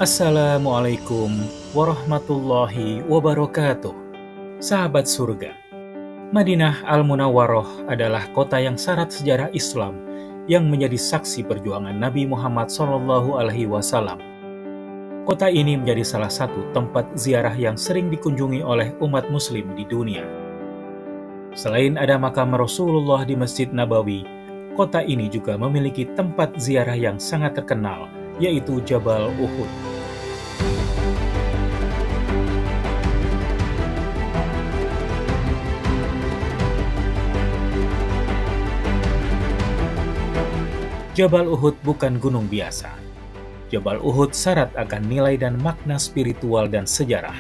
Assalamualaikum warahmatullahi wabarakatuh. Sahabat surga, Madinah Al-Munawwaroh adalah kota yang syarat sejarah Islam yang menjadi saksi perjuangan Nabi Muhammad SAW. Kota ini menjadi salah satu tempat ziarah yang sering dikunjungi oleh umat muslim di dunia. Selain ada makam Rasulullah di Masjid Nabawi, kota ini juga memiliki tempat ziarah yang sangat terkenal, yaitu Jabal Uhud. Jabal Uhud bukan gunung biasa. Jabal Uhud syarat akan nilai dan makna spiritual dan sejarah.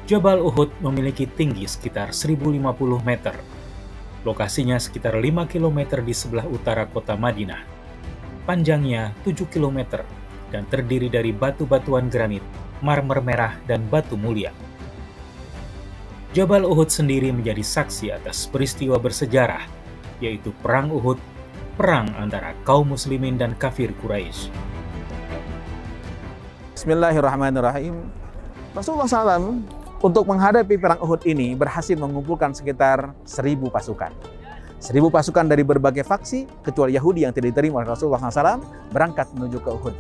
Jabal Uhud memiliki tinggi sekitar 1050 meter. Lokasinya sekitar 5 km di sebelah utara kota Madinah. Panjangnya 7 km dan terdiri dari batu-batuan granit, marmer merah, dan batu mulia. Jabal Uhud sendiri menjadi saksi atas peristiwa bersejarah, yaitu Perang Uhud, perang antara kaum muslimin dan kafir Quraisy. Bismillahirrahmanirrahim. Rasulullah SAW untuk menghadapi perang Uhud ini berhasil mengumpulkan sekitar 1000 pasukan. 1000 pasukan dari berbagai faksi, kecuali Yahudi yang tidak diterima oleh Rasulullah SAW, berangkat menuju ke Uhud.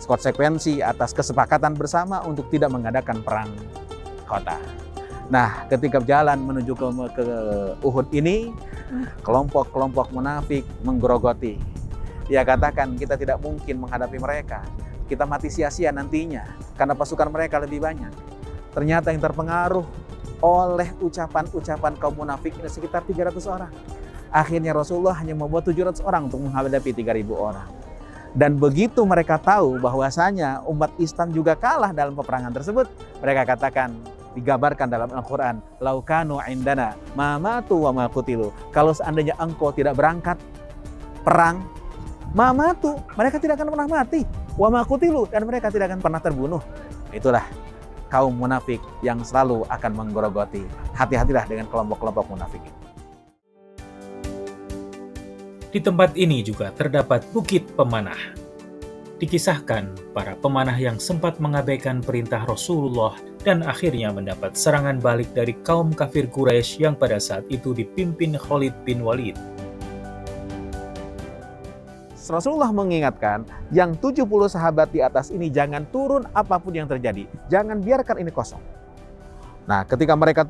Konsekuensi atas kesepakatan bersama untuk tidak mengadakan perang kota. Nah, ketika jalan menuju ke Uhud ini, kelompok-kelompok munafik menggerogoti. Dia katakan, kita tidak mungkin menghadapi mereka. Kita mati sia-sia nantinya, karena pasukan mereka lebih banyak. Ternyata yang terpengaruh oleh ucapan-ucapan kaum munafik ini sekitar 300 orang. Akhirnya Rasulullah hanya membuat 700 orang untuk menghadapi 3000 orang. Dan begitu mereka tahu bahwasanya umat Islam juga kalah dalam peperangan tersebut, mereka katakan, digambarkan dalam Al-Quran, laukanu indana ma matu wa ma qutilu. Kalau seandainya engkau tidak berangkat perang, ma matu, mereka tidak akan pernah mati, wa ma qutilu, dan mereka tidak akan pernah terbunuh. Itulah kaum munafik yang selalu akan menggerogoti. Hati-hatilah dengan kelompok-kelompok munafik. Di tempat ini juga terdapat Bukit Pemanah. Dikisahkan, para pemanah yang sempat mengabaikan perintah Rasulullah dan akhirnya mendapat serangan balik dari kaum kafir Quraisy yang pada saat itu dipimpin Khalid bin Walid. Rasulullah mengingatkan, yang 70 sahabat di atas ini jangan turun apapun yang terjadi. Jangan biarkan ini kosong. Nah, ketika mereka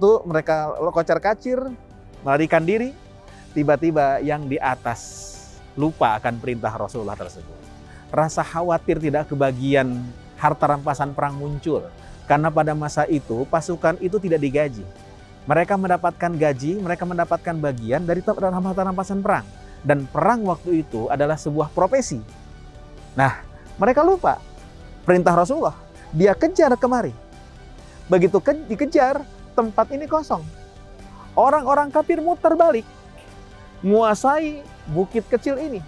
kocar-kacir, melarikan diri, tiba-tiba yang di atas lupa akan perintah Rasulullah tersebut. Rasa khawatir tidak kebagian harta rampasan perang muncul. Karena pada masa itu pasukan itu tidak digaji. Mereka mendapatkan gaji, mereka mendapatkan bagian dari harta rampasan perang. Dan perang waktu itu adalah sebuah profesi. Nah, mereka lupa perintah Rasulullah. Dia kejar kemari. Begitu dikejar, tempat ini kosong. Orang-orang kafir muter balik, menguasai bukit kecil ini.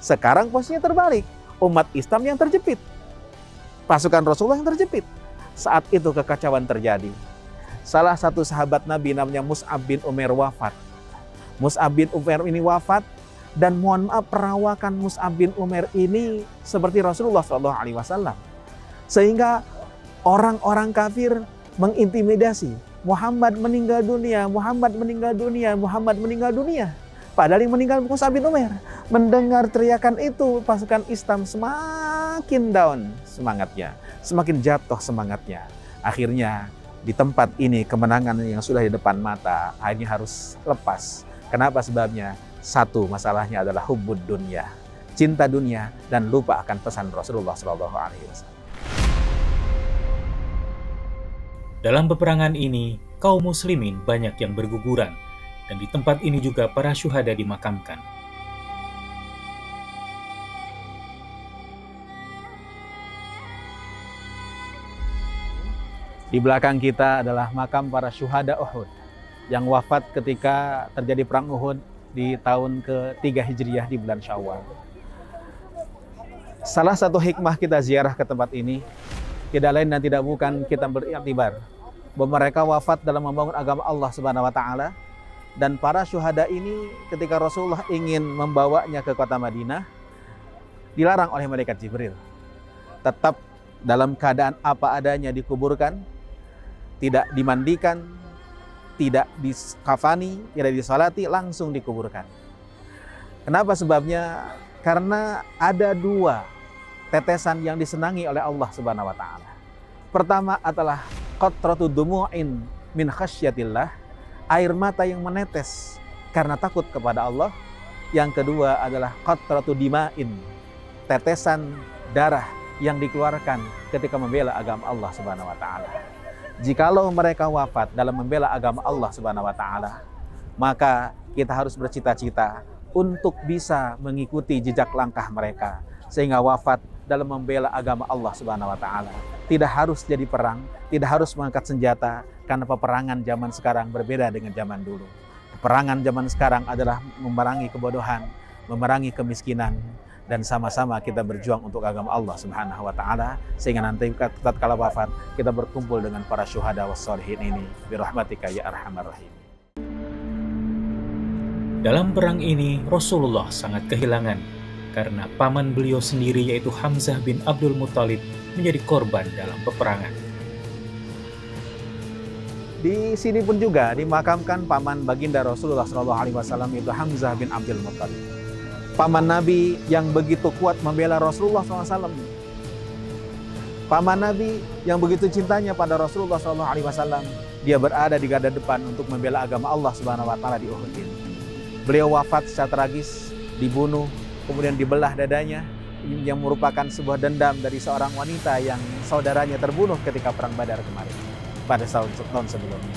Sekarang posisinya terbalik. Umat Islam yang terjepit. Pasukan Rasulullah yang terjepit. Saat itu kekacauan terjadi. Salah satu sahabat Nabi namanya Mus'ab bin Umair wafat. Mus'ab bin Umair ini wafat, dan mohon maaf, perawakan Mus'ab bin Umair ini seperti Rasulullah SAW. Sehingga orang-orang kafir mengintimidasi. Muhammad meninggal dunia, Muhammad meninggal dunia, Muhammad meninggal dunia. Padahal yang meninggal Mus'ab bin Umair. Mendengar teriakan itu, pasukan Islam semakin down semangatnya, semakin jatuh semangatnya. Akhirnya di tempat ini kemenangan yang sudah di depan mata akhirnya harus lepas. Kenapa sebabnya? Satu masalahnya adalah hubbud dunya, cinta dunia, dan lupa akan pesan Rasulullah SAW. Dalam peperangan ini, kaum muslimin banyak yang berguguran, dan di tempat ini juga para syuhada dimakamkan. Di belakang kita adalah makam para syuhada Uhud yang wafat ketika terjadi perang Uhud di tahun ke-3 Hijriah di bulan Syawal. Salah satu hikmah kita ziarah ke tempat ini tidak lain dan tidak bukan kita beriktibar bahwa mereka wafat dalam membangun agama Allah Subhanahu wa taala, dan para syuhada ini ketika Rasulullah ingin membawanya ke kota Madinah, dilarang oleh malaikat Jibril. Tetap dalam keadaan apa adanya dikuburkan, tidak dimandikan, tidak dikafani, tidak disolati, langsung dikuburkan. Kenapa sebabnya? Karena ada dua tetesan yang disenangi oleh Allah Subhanahu wa taala. Pertama adalah qatratu dumu'in min khasyatillah, air mata yang menetes karena takut kepada Allah. Yang kedua adalah qatratu dima'in, tetesan darah yang dikeluarkan ketika membela agama Allah Subhanahu wa taala. Jikalau mereka wafat dalam membela agama Allah Subhanahu wa taala, maka kita harus bercita-cita untuk bisa mengikuti jejak langkah mereka sehingga wafat dalam membela agama Allah Subhanahu wa taala. Tidak harus jadi perang, tidak harus mengangkat senjata, karena peperangan zaman sekarang berbeda dengan zaman dulu. Peperangan zaman sekarang adalah memerangi kebodohan, memerangi kemiskinan, dan sama-sama kita berjuang untuk agama Allah Subhanahu wa taala sehingga nanti tatkala wafat kita berkumpul dengan para syuhada was sholihin ini birahmatika ya arhamar rahim. Dalam perang ini Rasulullah sangat kehilangan karena paman beliau sendiri yaitu Hamzah bin Abdul Muthalib menjadi korban dalam peperangan. Di sini pun juga dimakamkan paman baginda Rasulullah SAW yaitu Hamzah bin Abdul Muthalib. Paman Nabi yang begitu kuat membela Rasulullah SAW. Paman Nabi yang begitu cintanya pada Rasulullah SAW. Dia berada di garda depan untuk membela agama Allah Subhanahu wa taala di Uhud ini. Beliau wafat secara tragis, dibunuh, kemudian dibelah dadanya, yang merupakan sebuah dendam dari seorang wanita yang saudaranya terbunuh ketika perang Badar kemarin pada tahun sebelumnya.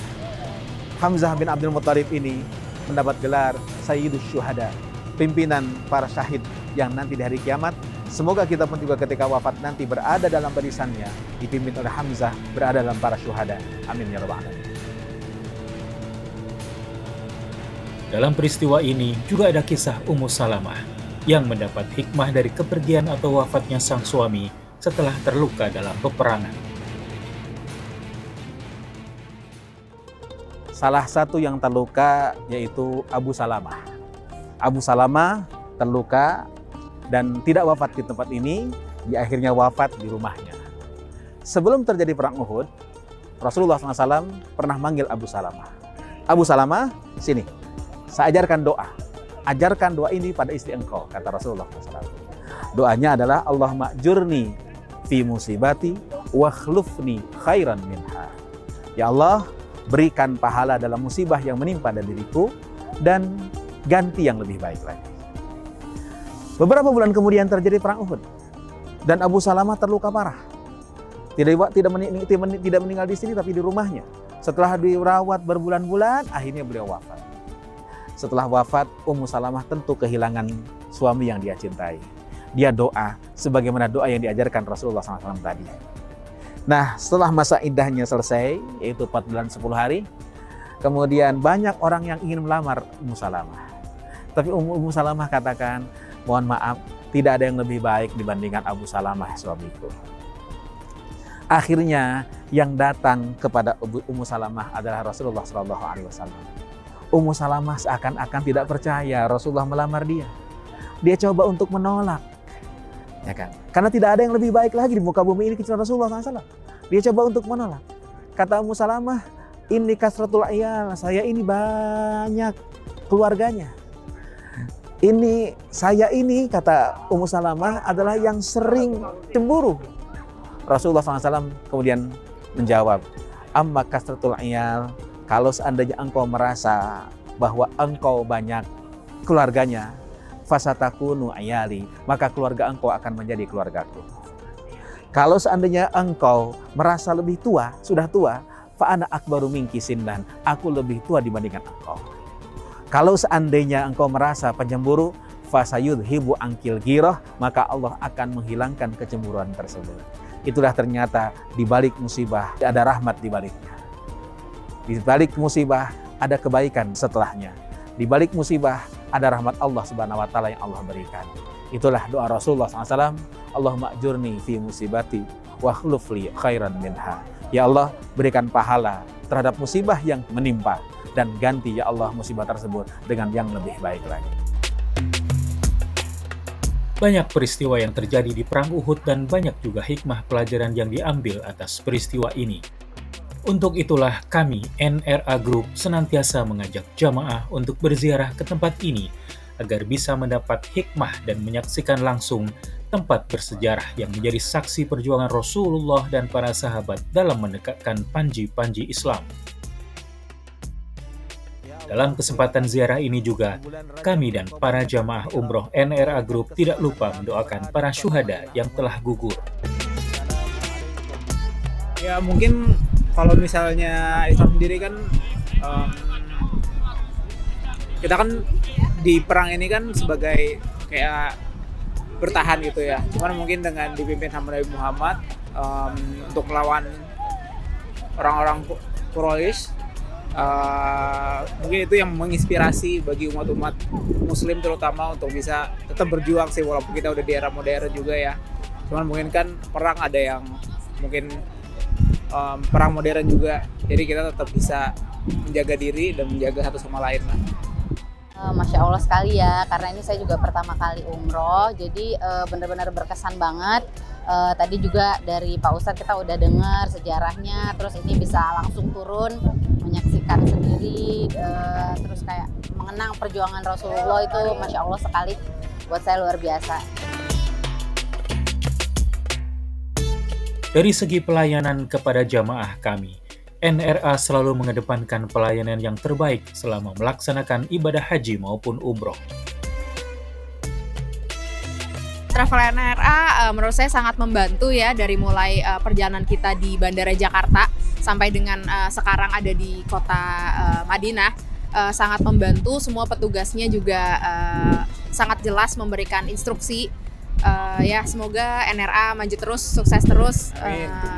Hamzah bin Abdul Muthalib ini mendapat gelar Sayyidus Syuhada, pimpinan para syahid yang nanti di hari kiamat. Semoga kita pun juga ketika wafat nanti berada dalam barisannya, dipimpin oleh Hamzah, berada dalam para syuhada. Amin ya rabbal alamin. Dalam peristiwa ini juga ada kisah Ummu Salamah yang mendapat hikmah dari kepergian atau wafatnya sang suami setelah terluka dalam peperangan. Salah satu yang terluka yaitu Abu Salamah. Abu Salamah terluka dan tidak wafat di tempat ini, dia akhirnya wafat di rumahnya. Sebelum terjadi perang Uhud, Rasulullah SAW pernah manggil Abu Salamah. Abu Salamah, sini, saya ajarkan doa. Ajarkan doa ini pada istri engkau, kata Rasulullah SAW. Doanya adalah Allahumma ajurni fi musibati wa khlufni khairan minha. Ya Allah, berikan pahala dalam musibah yang menimpa dari diriku dan ganti yang lebih baik lagi. Beberapa bulan kemudian terjadi perang Uhud dan Abu Salamah terluka parah. Tidak meninggal di sini tapi di rumahnya. Setelah dirawat berbulan-bulan, akhirnya beliau wafat. Setelah wafat, Ummu Salamah tentu kehilangan suami yang dia cintai. Dia doa sebagaimana doa yang diajarkan Rasulullah SAW tadi. Nah, setelah masa iddahnya selesai, yaitu 4 bulan 10 hari, kemudian banyak orang yang ingin melamar Ummu Salamah. Tapi Ummu Salamah katakan, mohon maaf, tidak ada yang lebih baik dibandingkan Abu Salamah suamiku. Akhirnya yang datang kepada Ummu Salamah adalah Rasulullah SAW. Ummu Salamah seakan-akan tidak percaya Rasulullah melamar dia. Dia coba untuk menolak, ya kan? Karena tidak ada yang lebih baik lagi di muka bumi ini kecuali Rasulullah SAW. Dia coba untuk menolak. Kata Ummu Salamah, ini kasratul iyal, saya ini banyak keluarganya. Ini saya ini, kata Ummu Salamah, adalah yang sering cemburu. Rasulullah SAW kemudian menjawab, amma kasratul iyal, kalau seandainya engkau merasa bahwa engkau banyak keluarganya, fasatakunu ayali, maka keluarga engkau akan menjadi keluargaku. Kalau seandainya engkau merasa lebih tua, sudah tua, fa ana akbaru minki sindan, aku lebih tua dibandingkan engkau. Kalau seandainya engkau merasa pencemburu, fasayudhibu angkil giroh, maka Allah akan menghilangkan kecemburuan tersebut. Itulah ternyata di balik musibah ada rahmat di baliknya. Di balik musibah ada kebaikan setelahnya. Di balik musibah ada rahmat Allah Subhanahu wa taala yang Allah berikan. Itulah doa Rasulullah SAW. Allahumma ajurni fi musibati wa khlufli khairan minha. Ya Allah, berikan pahala terhadap musibah yang menimpa dan ganti ya Allah musibah tersebut dengan yang lebih baik lagi. Banyak peristiwa yang terjadi di Perang Uhud dan banyak juga hikmah pelajaran yang diambil atas peristiwa ini. Untuk itulah kami, NRA Group, senantiasa mengajak jamaah untuk berziarah ke tempat ini agar bisa mendapat hikmah dan menyaksikan langsung tempat bersejarah yang menjadi saksi perjuangan Rasulullah dan para sahabat dalam menegakkan panji-panji Islam. Dalam kesempatan ziarah ini juga, kami dan para jamaah umroh NRA Group tidak lupa mendoakan para syuhada yang telah gugur. Ya mungkin kalau misalnya Islam sendiri kan, kita kan di perang ini kan sebagai kayak bertahan gitu ya. Cuman mungkin dengan dipimpin sama Nabi Muhammad untuk melawan orang-orang Quraisy, mungkin itu yang menginspirasi bagi umat-umat muslim terutama untuk bisa tetap berjuang sih, walaupun kita udah di era modern juga ya. Cuman mungkin kan perang ada yang mungkin perang modern juga, jadi kita tetap bisa menjaga diri dan menjaga satu sama lain lah. Masya Allah sekali ya, karena ini saya juga pertama kali umroh, jadi benar-benar berkesan banget. Tadi juga dari Pak Ustadz kita udah dengar sejarahnya, terus ini bisa langsung turun menyaksikan sendiri, terus kayak mengenang perjuangan Rasulullah itu Masya Allah sekali, buat saya luar biasa. Dari segi pelayanan kepada jamaah kami, NRA selalu mengedepankan pelayanan yang terbaik selama melaksanakan ibadah haji maupun umroh. Travel NRA menurut saya sangat membantu ya, dari mulai perjalanan kita di Bandara Jakarta sampai dengan sekarang ada di kota Madinah. Sangat membantu, semua petugasnya juga sangat jelas memberikan instruksi. Ya semoga NRA maju terus, sukses terus,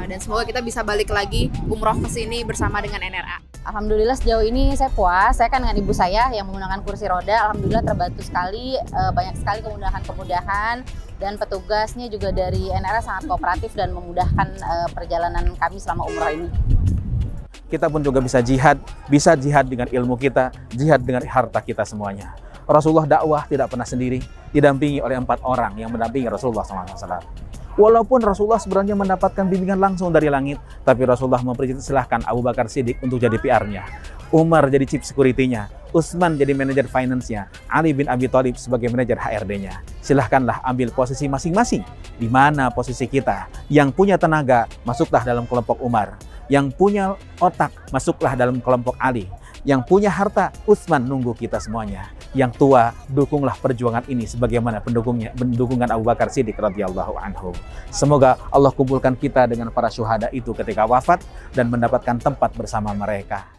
dan semoga kita bisa balik lagi umroh ke sini bersama dengan NRA. Alhamdulillah sejauh ini saya puas. Saya kan dengan ibu saya yang menggunakan kursi roda, alhamdulillah terbantu sekali, banyak sekali kemudahan-kemudahan, dan petugasnya juga dari NRA sangat kooperatif dan memudahkan perjalanan kami selama umroh ini. Kita pun juga bisa jihad dengan ilmu kita, jihad dengan harta kita semuanya. Rasulullah dakwah tidak pernah sendiri, didampingi oleh 4 orang yang mendampingi Rasulullah SAW. Walaupun Rasulullah sebenarnya mendapatkan bimbingan langsung dari langit, tapi Rasulullah mempersilahkan Abu Bakar Siddiq untuk jadi PR-nya, Umar jadi chief security-nya, Utsman jadi manajer finance-nya, Ali bin Abi Thalib sebagai manajer HRD-nya. Silahkanlah ambil posisi masing-masing. Di mana posisi kita? Yang punya tenaga, masuklah dalam kelompok Umar. Yang punya otak, masuklah dalam kelompok Ali. Yang punya harta, Utsman nunggu kita semuanya. Yang tua, dukunglah perjuangan ini sebagaimana pendukungan Abu Bakar Siddiq radhiyallahu anhu. Semoga Allah kumpulkan kita dengan para syuhada itu ketika wafat dan mendapatkan tempat bersama mereka.